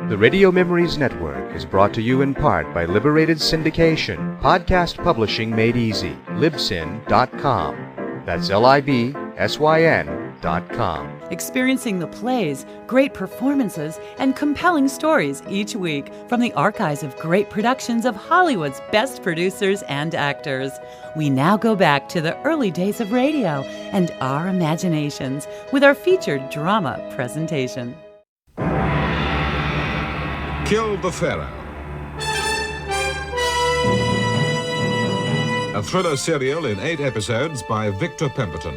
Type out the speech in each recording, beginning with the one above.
The Radio Memories Network is brought to you in part by Liberated Syndication, podcast publishing made easy, libsyn.com. That's libsyn.com. Experiencing the plays, great performances, and compelling stories each week from the archives of great productions of Hollywood's best producers and actors. We now go back to the early days of radio and our imaginations with our featured drama presentation. Kill the Pharaoh. A thriller serial in 8 episodes by Victor Pemberton.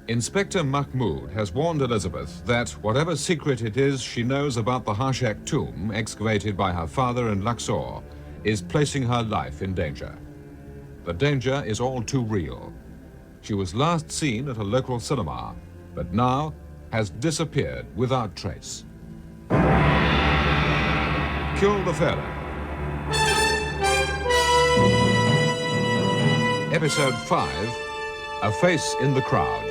Inspector Mahmoud has warned Elizabeth that whatever secret it is she knows about the Harshak tomb excavated by her father in Luxor is placing her life in danger. The danger is all too real. She was last seen at a local cinema, but now has disappeared without trace. Kill the Pharaoh. Episode 5, A Face in the Crowd.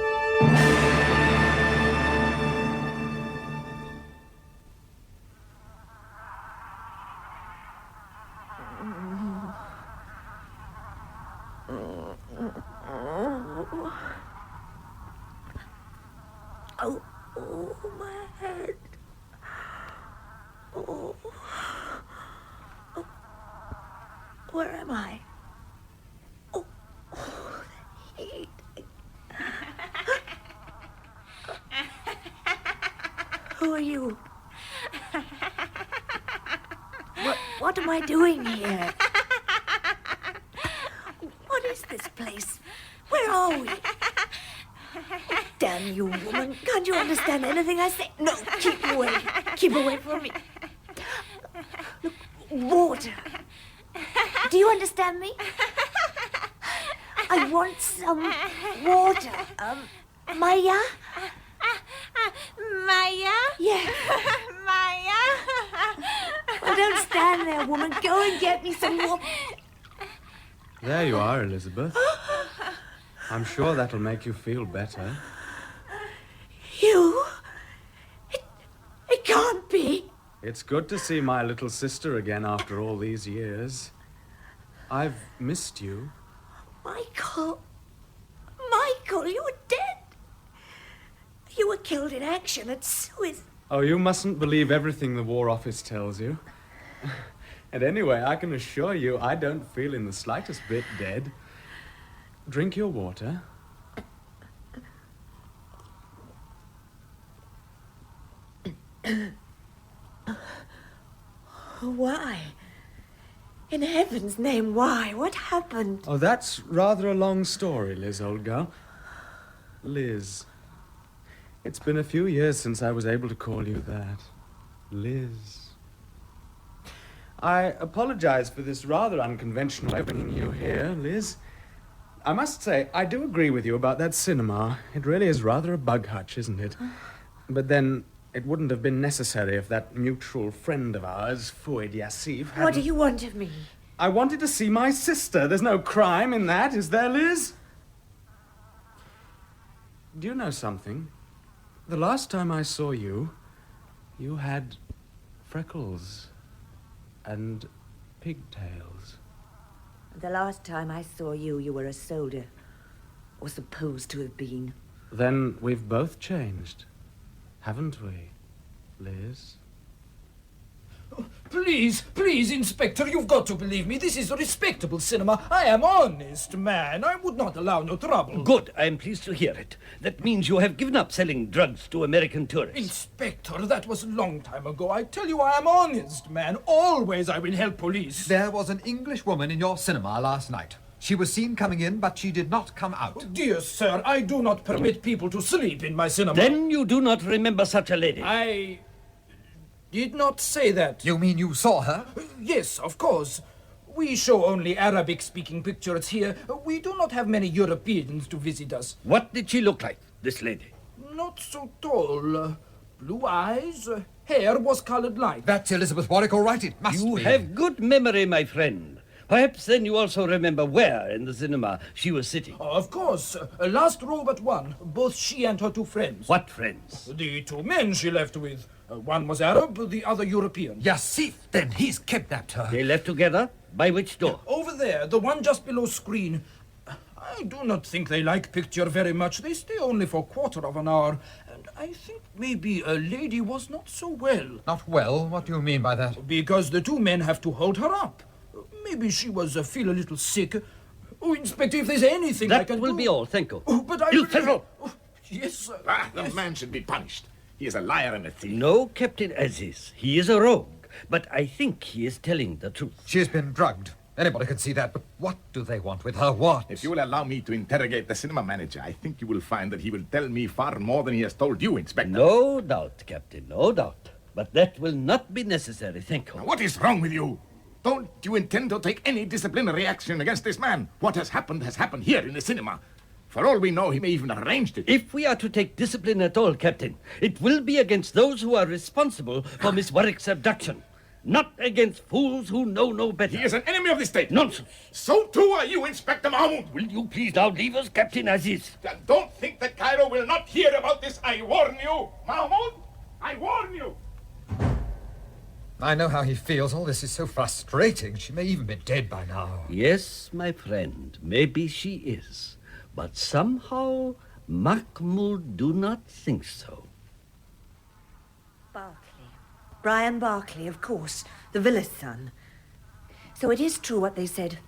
Oh, my head. Oh. Where am I? Oh, the heat. Who are you? What am I doing here? What is this place? Where are we? Oh, damn you, woman. Can't you understand anything I say? No, keep away. Keep away from me. Look, water. Do you understand me? I want some water. Maya? Maya? Yeah. Maya? Oh, don't stand there, woman. Go and get me some water. There you are, Elizabeth. I'm sure that'll make you feel better. You? It can't be. It's good to see my little sister again after all these years. I've missed you. Michael, you were dead. You were killed in action at Suez. Oh, you mustn't believe everything the War Office tells you. And anyway, I can assure you I don't feel in the slightest bit dead. Drink your water. Why? In heaven's name, why? What happened? Oh, that's rather a long story, Liz, old girl. Liz. It's been a few years since I was able to call you that. Liz. I apologize for this rather unconventional way of bringing you here, Liz. I must say, I do agree with you about that cinema. It really is rather a bug hutch, isn't it? But then, it wouldn't have been necessary if that mutual friend of ours, Fouad Yassif, hadn't... What do you want of me? I wanted to see my sister. There's no crime in that, is there, Liz? Do you know something? The last time I saw you, you had freckles and pigtails. The last time I saw you, you were a soldier. Or supposed to have been. Then we've both changed, haven't we, Liz? Please, Inspector, you've got to believe me. This is a respectable cinema. I am honest man. I would not allow no trouble. Good. I am pleased to hear it. That means you have given up selling drugs to American tourists. Inspector, that was a long time ago. I tell you, I am honest man. Always I will help police. There was an English woman in your cinema last night. She was seen coming in, but she did not come out. Dear sir, I do not permit people to sleep in my cinema. Then you do not remember such a lady. I did not say that. You mean you saw her? Yes, of course. We show only Arabic-speaking pictures here. We do not have many Europeans to visit us. What did she look like, this lady? Not so tall. Blue eyes. Hair was colored light. That's Elizabeth Warwick, all right. It must be. You have good memory, my friend. Perhaps then you also remember where in the cinema she was sitting. Of course. Last row but one. Both she and her two friends. What friends? The two men she left with. One was Arab, the other European. Yasif, then he's kidnapped her. They left together? By which door? Over there, the one just below screen. I do not think they like picture very much. They stay only for quarter of an hour. And I think maybe a lady was not so well. Not well? What do you mean by that? Because the two men have to hold her up. Maybe she was feel a little sick. Oh, Inspector, if there's anything I That can will do... be all, thank you. Oh, but I... You Pharaoh! Oh, yes, sir. The man should be punished. He is a liar and a thief. No, Captain Aziz. He is a rogue. But I think he is telling the truth. She has been drugged. Anybody can see that, but what do they want with her? What? If you will allow me to interrogate the cinema manager, I think you will find that he will tell me far more than he has told you, Inspector. No doubt, Captain, no doubt. But that will not be necessary, thank you. Now, what is wrong with you? Don't you intend to take any disciplinary action against this man? What has happened here in the cinema. For all we know, he may even have arranged it. If we are to take discipline at all, Captain, it will be against those who are responsible for Miss Warwick's abduction. Not against fools who know no better. He is an enemy of the state. Nonsense. So too are you, Inspector Mahmoud. Will you please now leave us, Captain Aziz? Don't think that Cairo will not hear about this. I warn you. Mahmoud, I warn you. I know how he feels. All this is so frustrating. She may even be dead by now. Yes, my friend, maybe she is. But somehow, Mahmoud do not think so. Barclay. Brian Barclay, of course. The villa's son. So it is true what they said.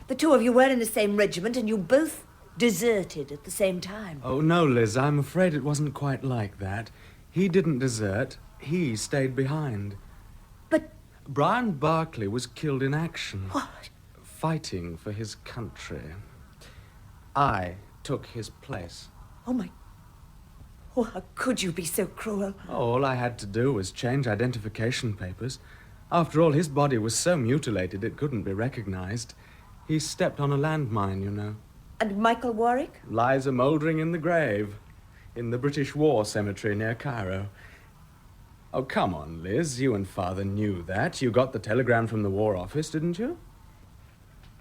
The two of you were in the same regiment and you both deserted at the same time. Oh, no, Liz, I'm afraid it wasn't quite like that. He didn't desert. He stayed behind. But... Brian Barclay was killed in action. What? Fighting for his country. I took his place. Oh, my... Oh, how could you be so cruel? All I had to do was change identification papers. After all, his body was so mutilated it couldn't be recognized. He stepped on a landmine, you know. And Michael Warwick? Lies a mouldering in the grave, in the British War Cemetery near Cairo. Oh, come on, Liz. You and Father knew that. You got the telegram from the War Office, didn't you?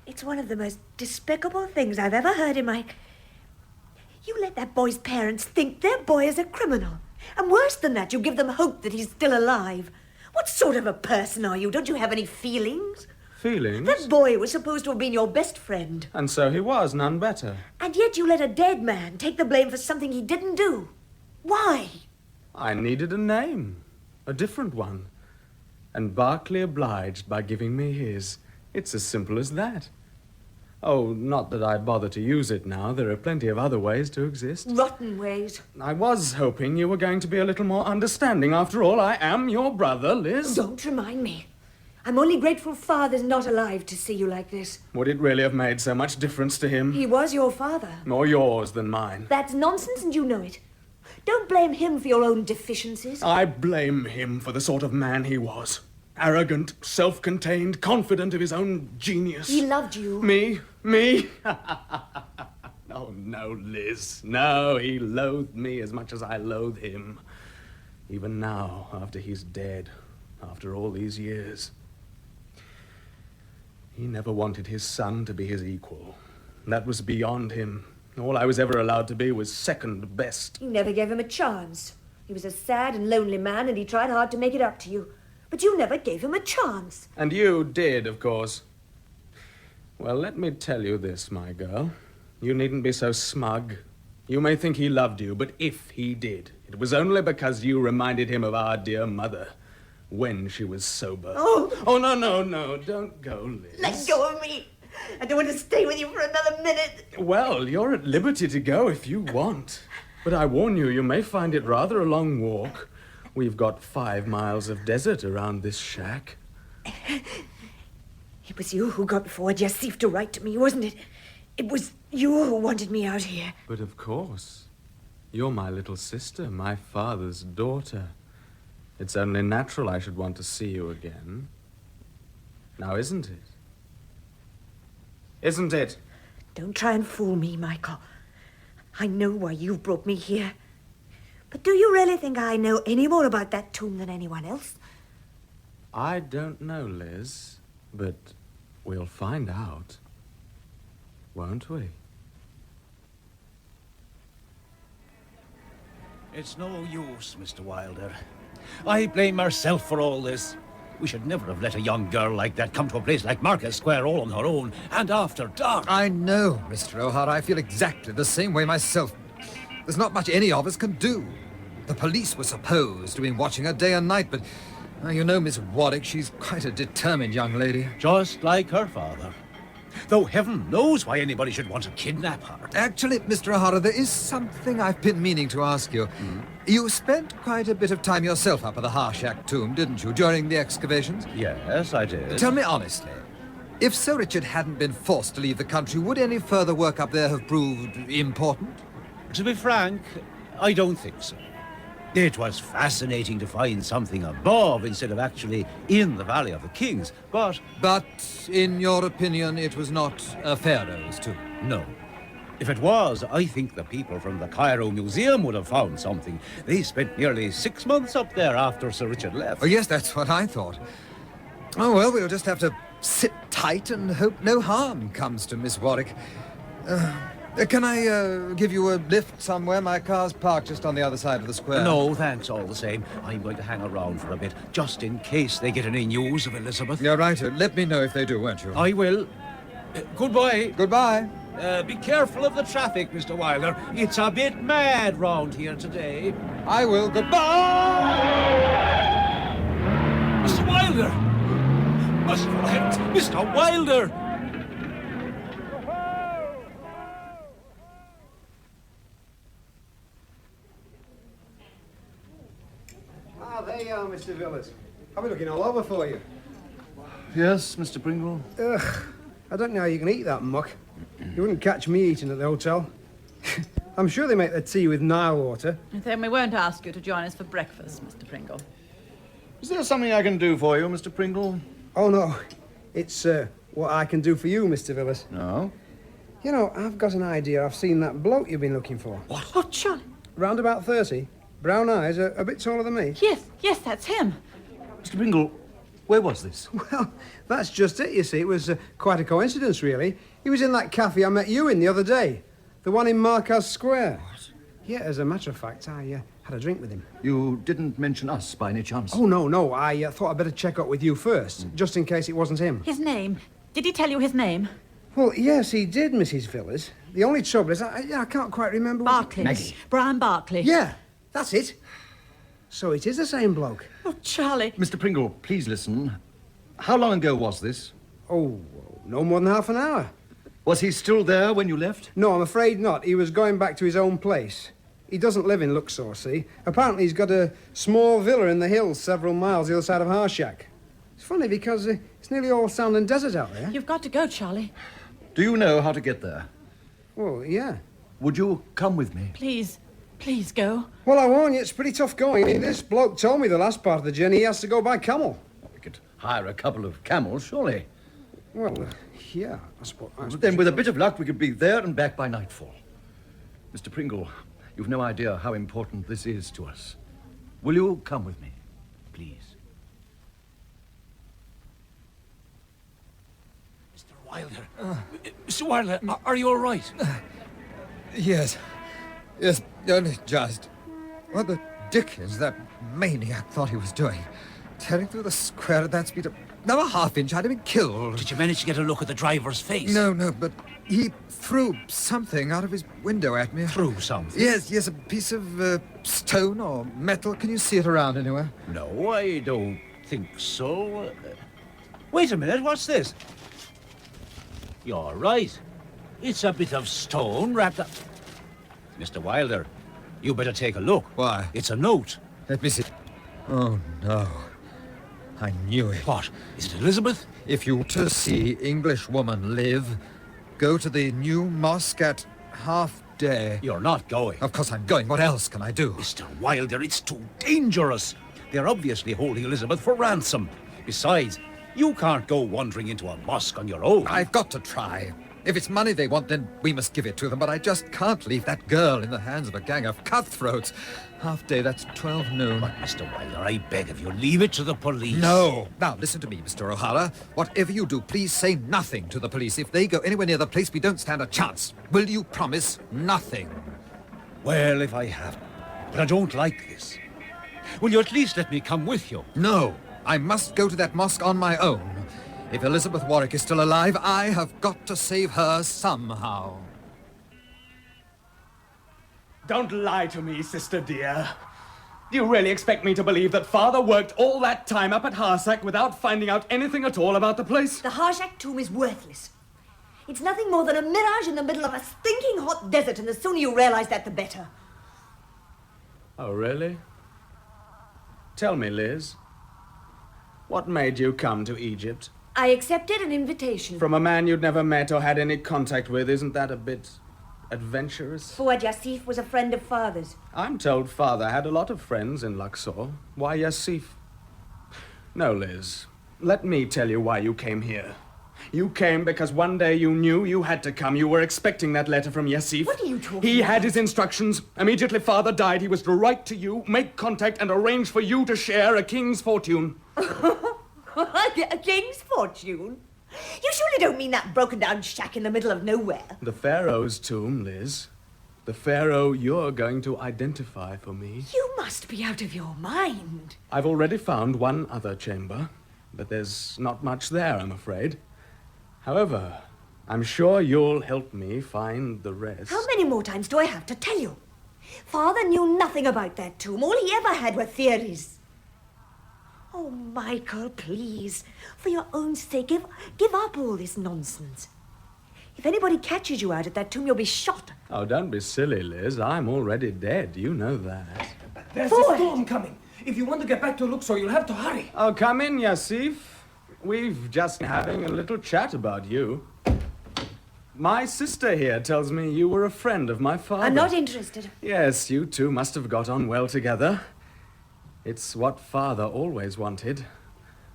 It's one of the most despicable things I've ever heard in my... You let that boy's parents think their boy is a criminal. And worse than that, you give them hope that he's still alive. What sort of a person are you? Don't you have any feelings? Feelings? That boy was supposed to have been your best friend. And so he was, none better. And yet you let a dead man take the blame for something he didn't do. Why? I needed a name. A different one. And Barclay obliged by giving me his. It's as simple as that. Oh, not that I bother to use it now. There are plenty of other ways to exist. Rotten ways. I was hoping you were going to be a little more understanding. After all, I am your brother, Liz. Don't remind me. I'm only grateful Father's not alive to see you like this. Would it really have made so much difference to him? He was your father. More yours than mine. That's nonsense and you know it. Don't blame him for your own deficiencies. I blame him for the sort of man he was. Arrogant, self-contained, confident of his own genius. He loved you. Me? Oh, no, Liz. No, he loathed me as much as I loathe him. Even now, after he's dead, after all these years. He never wanted his son to be his equal. That was beyond him. All I was ever allowed to be was second best. You never gave him a chance. He was a sad and lonely man, and he tried hard to make it up to you. But you never gave him a chance. And you did, of course. Well, let me tell you this, my girl. You needn't be so smug. You may think he loved you, but if he did, it was only because you reminded him of our dear mother when she was sober. Oh, no, don't go, Liz. Let go of me. I don't want to stay with you for another minute. Well, you're at liberty to go if you want. But I warn you, you may find it rather a long walk. We've got 5 miles of desert around this shack. It was you who got forward Yasif to write to me, wasn't it? It was you who wanted me out here. But of course. You're my little sister, my father's daughter. It's only natural I should want to see you again. Now, isn't it? Isn't it? Don't try and fool me, Michael. I know why you've brought me here. But do you really think I know any more about that tomb than anyone else? I don't know, Liz, but We'll find out, won't we? It's no use, Mr. Wilder. I blame myself for all this. We should never have let a young girl like that come to a place like Market Square all on her own, and after dark. I know, Mr. O'Hara. I feel exactly the same way myself. There's not much any of us can do. The police were supposed to be watching her day and night, but you know Miss Warwick, she's quite a determined young lady. Just like her father. Though heaven knows why anybody should want to kidnap her. Actually, Mr. O'Hara, there is something I've been meaning to ask you. You spent quite a bit of time yourself up at the Harshack tomb, didn't you, during the excavations? Yes, I did. Tell me honestly, if Sir Richard hadn't been forced to leave the country, would any further work up there have proved important? To be frank, I don't think so. It was fascinating to find something above instead of actually in the Valley of the Kings, but... But, in your opinion, it was not a Pharaoh's tomb? No. If it was, I think the people from the Cairo Museum would have found something. They spent nearly 6 months up there after Sir Richard left. Oh, yes, that's what I thought. Oh, well, we'll just have to sit tight and hope no harm comes to Miss Warwick. Can I give you a lift somewhere? My car's parked just on the other side of the square. No, thanks all the same. I'm going to hang around for a bit, just in case they get any news of Elizabeth. You're right. Let me know if they do, won't you? I will. Goodbye. Goodbye. Be careful of the traffic, Mr. Wilder. It's a bit mad round here today. I will. Goodbye! Mr. Wilder! Mr. Wilder! Ah, there you are, Mr. Villas. I've been looking all over for you. Yes, Mr. Pringle? Ugh, I don't know how you can eat that muck. You wouldn't catch me eating at the hotel. I'm sure they make their tea with Nile water. Then we won't ask you to join us for breakfast, Mr. Pringle. Is there something I can do for you, Mr. Pringle? Oh, no. It's what I can do for you, Mr. Villas. No? You know, I've got an idea. I've seen that bloke you've been looking for. What? Oh, Charlie. Round about 30. Brown eyes, a bit taller than me. Yes, that's him. Mr. Pringle, where was this? Well, that's just it, you see. It was quite a coincidence, really. He was in that cafe I met you in the other day. The one in Marcus Square. What? Yeah, as a matter of fact, I had a drink with him. You didn't mention us by any chance? Oh, no. I thought I'd better check up with you first, just in case it wasn't him. His name? Did he tell you his name? Well, yes, he did, Mrs. Villas. The only trouble is, I can't quite remember... Barclay. Maggie. Brian Barclay. Yeah, that's it. So it is the same bloke. Oh, Charlie. Mr. Pringle, please listen. How long ago was this? Oh, no more than half an hour. Was he still there when you left? No, I'm afraid not. He was going back to his own place. He doesn't live in Luxor, see? Apparently he's got a small villa in the hills several miles the other side of Harshack. It's funny because it's nearly all sand and desert out there. You've got to go, Charlie. Do you know how to get there? Well, yeah. Would you come with me? Please go. Well, I warn you, it's pretty tough going. I mean, this bloke told me the last part of the journey he has to go by camel. We could hire a couple of camels, surely. Well, yeah, I suppose. Then, with a bit of luck, we could be there and back by nightfall. Mr. Pringle, you've no idea how important this is to us. Will you come with me, please? Mr. Wilder. Mr. Wilder, are you all right? Yes, only just. What the dickens that maniac thought he was doing? Tearing through the square at that speed of another half-inch, I'd have been killed. Did you manage to get a look at the driver's face? No, but he threw something out of his window at me. Threw something? Yes, a piece of stone or metal. Can you see it around anywhere? No, I don't think so. Wait a minute, what's this? You're right. It's a bit of stone wrapped up. Mr. Wilder, you better take a look. Why? It's a note. Let me see. Oh, no. I knew it. What? Is it Elizabeth? If you want to see Englishwoman live, go to the new mosque at half-day. You're not going. Of course I'm going. What else can I do? Mr. Wilder, it's too dangerous. They're obviously holding Elizabeth for ransom. Besides, you can't go wandering into a mosque on your own. I've got to try. If it's money they want, then we must give it to them, but I just can't leave that girl in the hands of a gang of cutthroats. Half day, that's 12 noon. But, Mr. Wilder, I beg of you, leave it to the police. No. Now, listen to me, Mr. O'Hara. Whatever you do, please say nothing to the police. If they go anywhere near the place, we don't stand a chance. Will you promise nothing? Well, if I have. But I don't like this. Will you at least let me come with you? No. I must go to that mosque on my own. If Elizabeth Warwick is still alive, I have got to save her somehow. Don't lie to me, sister dear. Do you really expect me to believe that Father worked all that time up at Harsack without finding out anything at all about the place? The Harsack tomb is worthless. It's nothing more than a mirage in the middle of a stinking hot desert, and the sooner you realize that, the better. Oh, really? Tell me, Liz. What made you come to Egypt? I accepted an invitation. From a man you'd never met or had any contact with. Isn't that a bit adventurous? Fuad Yassif was a friend of Father's. I'm told Father had a lot of friends in Luxor. Why Yassif? No, Liz. Let me tell you why you came here. You came because one day you knew you had to come. You were expecting that letter from Yassif. What are you talking He about? had his instructions. Immediately Father died, he was to write to you, make contact, and arrange for you to share a king's fortune. A king's fortune? You surely don't mean that broken-down shack in the middle of nowhere. The Pharaoh's tomb, Liz. The Pharaoh you're going to identify for me. You must be out of your mind. I've already found one other chamber, but there's not much there, I'm afraid. However, I'm sure you'll help me find the rest. How many more times do I have to tell you? Father knew nothing about that tomb. All he ever had were theories. Oh, Michael, please. For your own sake, give up all this nonsense. If anybody catches you out at that tomb, you'll be shot. Oh, don't be silly, Liz. I'm already dead. You know that. There's a storm coming. If you want to get back to Luxor, you'll have to hurry. Oh, come in, Yassif. We've just been having a little chat about you. My sister here tells me you were a friend of my father. I'm not interested. Yes, you two must have got on well together. It's what Father always wanted.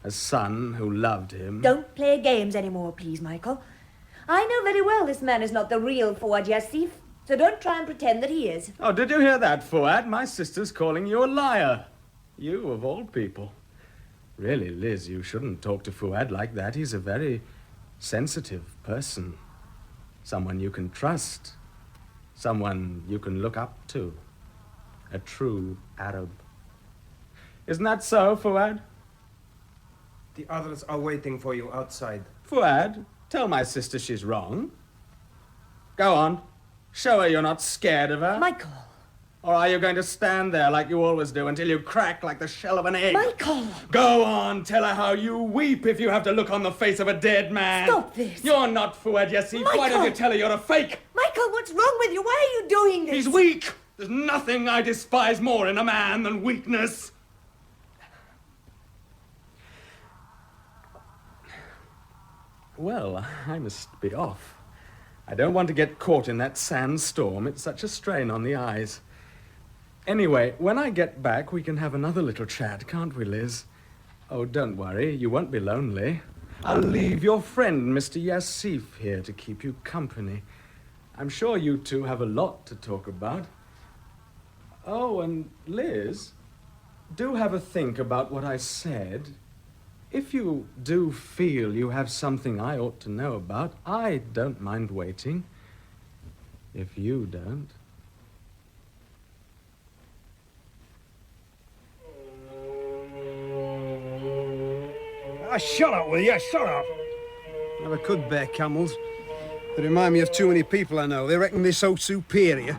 A son who loved him. Don't play games anymore, please, Michael. I know very well this man is not the real Fuad Yassif, so don't try and pretend that he is. Oh, did you hear that, Fuad? My sister's calling you a liar. You, of all people. Really, Liz, you shouldn't talk to Fuad like that. He's a very sensitive person. Someone you can trust. Someone you can look up to. A true Arab. Isn't that so, Fuad? The others are waiting for you outside. Fuad, tell my sister she's wrong. Go on. Show her you're not scared of her. Michael. Or are you going to stand there like you always do until you crack like the shell of an egg? Michael! Go on, tell her how you weep if you have to look on the face of a dead man. Stop this! You're not Fuad Yassif. Why don't you tell her you're a fake? Michael, what's wrong with you? Why are you doing this? He's weak. There's nothing I despise more in a man than weakness. Well, I must be off. I don't want to get caught in that sandstorm. It's such a strain on the eyes. Anyway, when I get back, we can have another little chat, can't we, Liz? Oh, don't worry. You won't be lonely. I'll leave your friend, Mr. Yassif, here to keep you company. I'm sure you two have a lot to talk about. Oh, and Liz, do have a think about what I said. If you do feel you have something I ought to know about, I don't mind waiting. If you don't. Shut up, will you? Shut up. Never could bear camels. They remind me of too many people I know. They reckon they're so superior.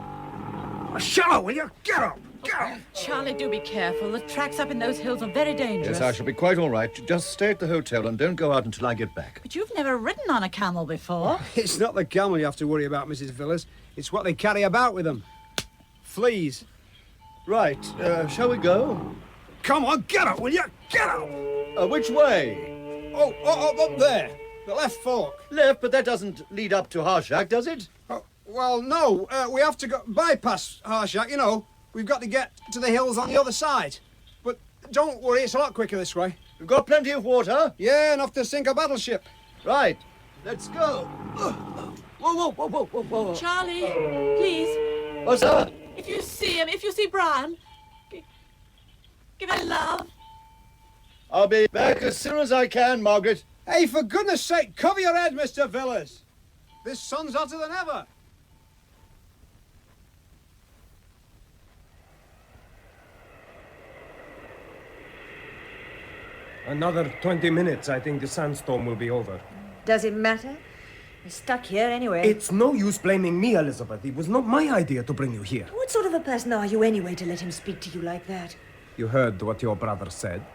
Shut up, will you? Get up! Get up! Charlie, do be careful. The tracks up in those hills are very dangerous. Yes, I shall be quite all right. Just stay at the hotel and don't go out until I get back. But you've never ridden on a camel before. It's not the camel you have to worry about, Mrs. Villas. It's what they carry about with them. Fleas. Right, shall we go? Come on, get up, will you? Get up! Which way? Oh, up there. The left fork. Left, but that doesn't lead up to Harshak, does it? Well, no. We have to go bypass Harshak, you know. We've got to get to the hills on the other side. But don't worry, it's a lot quicker this way. We've got plenty of water? Yeah, enough to sink a battleship. Right, let's go. Whoa. Charlie, please. What's that? If you see him, if you see Brian, give a love. I'll be back as soon as I can, Margaret. Hey, for goodness sake, cover your head, Mr. Villas. This sun's hotter than ever. Another 20 minutes, I think the sandstorm will be over. Does it matter? We're stuck here anyway. It's no use blaming me, Elizabeth. It was not my idea to bring you here. What sort of a person are you anyway to let him speak to you like that? You heard what your brother said.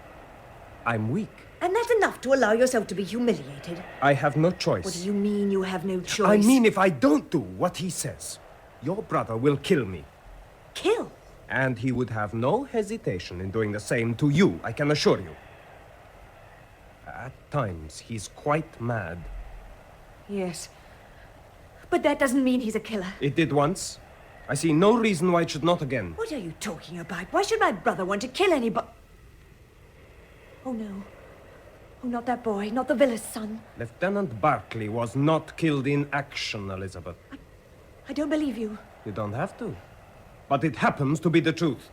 I'm weak. And that's enough to allow yourself to be humiliated. I have no choice. What do you mean you have no choice? I mean, if I don't do what he says, your brother will kill me. Kill? And he would have no hesitation in doing the same to you, I can assure you. At times, he's quite mad. Yes. But that doesn't mean he's a killer. It did once. I see no reason why it should not again. What are you talking about? Why should my brother want to kill anybody? Oh, no. Oh, not that boy. Not the Villas' son. Lieutenant Barclay was not killed in action, Elizabeth. I don't believe you. You don't have to. But it happens to be the truth.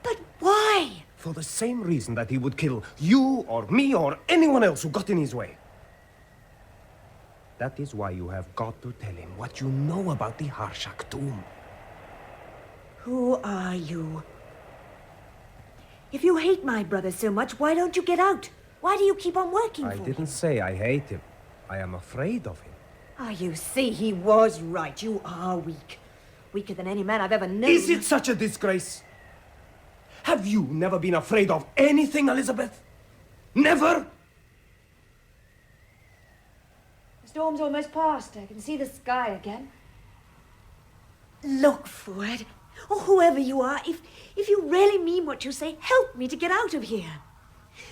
But why? For the same reason that he would kill you or me or anyone else who got in his way. That is why you have got to tell him what you know about the Harshak tomb. Who are you? If you hate my brother so much, why don't you get out? Why do you keep on working for I him? didn't say I hate him. I am afraid of him. Ah, you see, he was right. You are weak. Weaker than any man I've ever known. Is it such a disgrace? Have you never been afraid of anything, Elizabeth? Never? The storm's almost past. I can see the sky again. Look, Ford, or whoever you are, if you really mean what you say, help me to get out of here.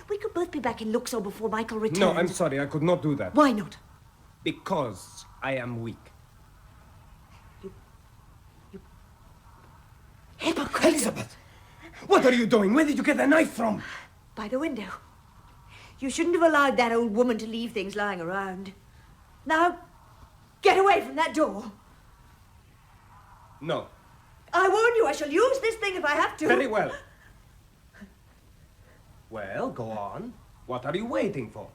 We could both be back in Luxor before Michael returns. No, I'm sorry, I could not do that. Why not? Because I am weak. You hypocrite! Elizabeth! What are you doing? Where did you get the knife from? By the window. You shouldn't have allowed that old woman to leave things lying around. Now, get away from that door. No. I warn you, I shall use this thing if I have to. Very well. Well, go on. What are you waiting for?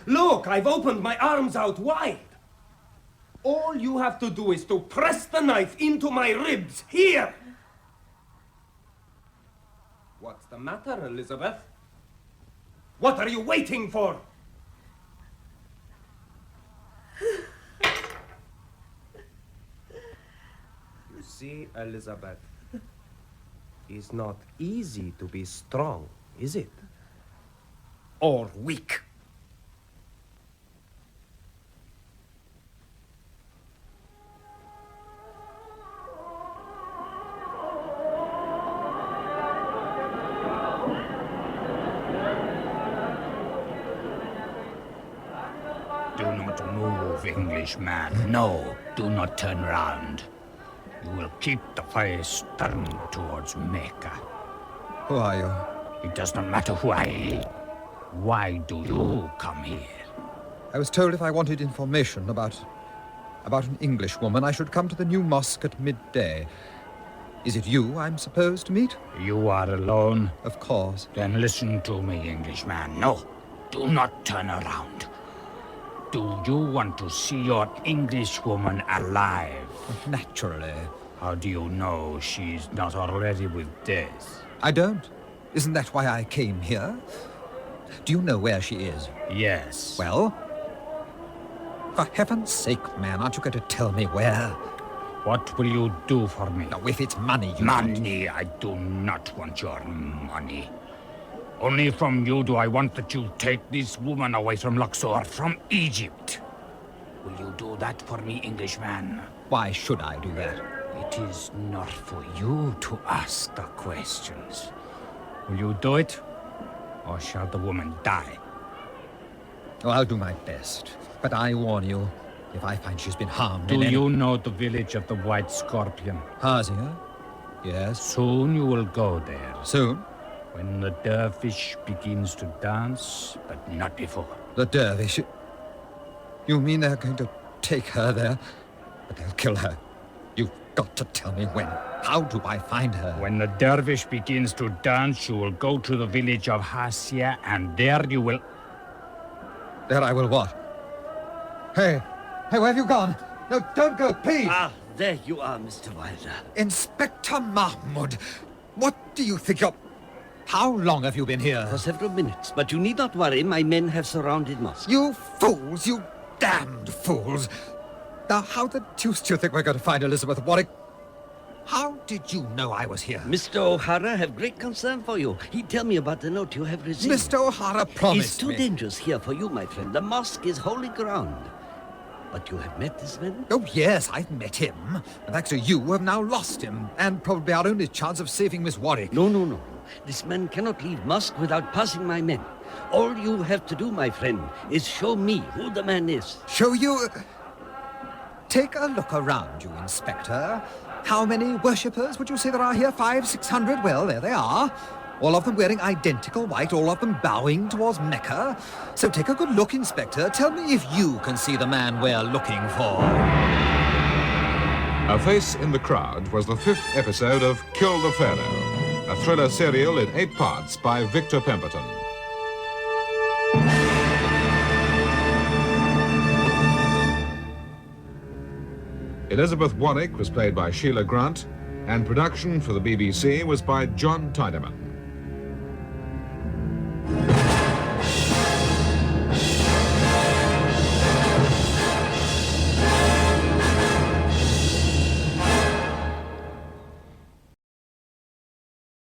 Look, I've opened my arms out wide. All you have to do is to press the knife into my ribs, here. What's the matter, Elizabeth? What are you waiting for? You see, Elizabeth, it's not easy to be strong, is it? Or weak. Do not move, Englishman. No, do not turn round. You will keep the face turned towards Mecca. Who are you? It does not matter who I am. Why do you come here? I was told if I wanted information about an English woman, I should come to the new mosque at midday. Is it you I'm supposed to meet? You are alone? Of course. Then listen to me, Englishman. No, do not turn around. Do you want to see your English woman alive? Naturally. How do you know she's not already with death? I don't. Isn't that why I came here? Do you know where she is? Yes. Well? For heaven's sake, man, aren't you going to tell me where? What will you do for me? Now, if it's money you Money? I do not want your money. Only from you do I want that you take this woman away from Luxor, from Egypt. Will you do that for me, Englishman? Why should I do that? It is not for you to ask the questions. Will you do it? Or shall the woman die? Oh, I'll do my best. But I warn you, if I find she's been harmed Do you know the village of the White Scorpion? Hazia? Yes. Soon you will go there. Soon? When the dervish begins to dance, but not before. The dervish? You mean they're going to take her there, but they'll kill her. You've got to tell me when. How do I find her? When the dervish begins to dance, you will go to the village of Hasia, and there you will... There I will what? Hey, where have you gone? No, don't go, please! Ah, there you are, Mr. Wilder. Inspector Mahmoud, what do you think you're... How long have you been here? For several minutes, but you need not worry, my men have surrounded Mosque. You fools, you damned fools! Now, how the deuce do you think we're going to find Elizabeth Warwick? How did you know I was here? Mr. O'Hara have great concern for you. He tell me about the note you have received. Mr. O'Hara promised It's too me. dangerous here for you, my friend. The mosque is holy ground. But you have met this man? Oh, yes, I've met him. And thanks to you, have now lost him. And probably our only chance of saving Miss Warwick. No. This man cannot leave Mosque without passing my men. All you have to do, my friend, is show me who the man is. Show you? Take a look around you, Inspector. How many worshippers would you say there are here? 500, 600? Well, there they are. All of them wearing identical white, all of them bowing towards Mecca. So take a good look, Inspector. Tell me if you can see the man we're looking for. A Face in the Crowd was the 5th episode of Kill the Pharaoh, a thriller serial in 8 parts by Victor Pemberton. Elizabeth Warwick was played by Sheila Grant, and production for the BBC was by John Tiedemann.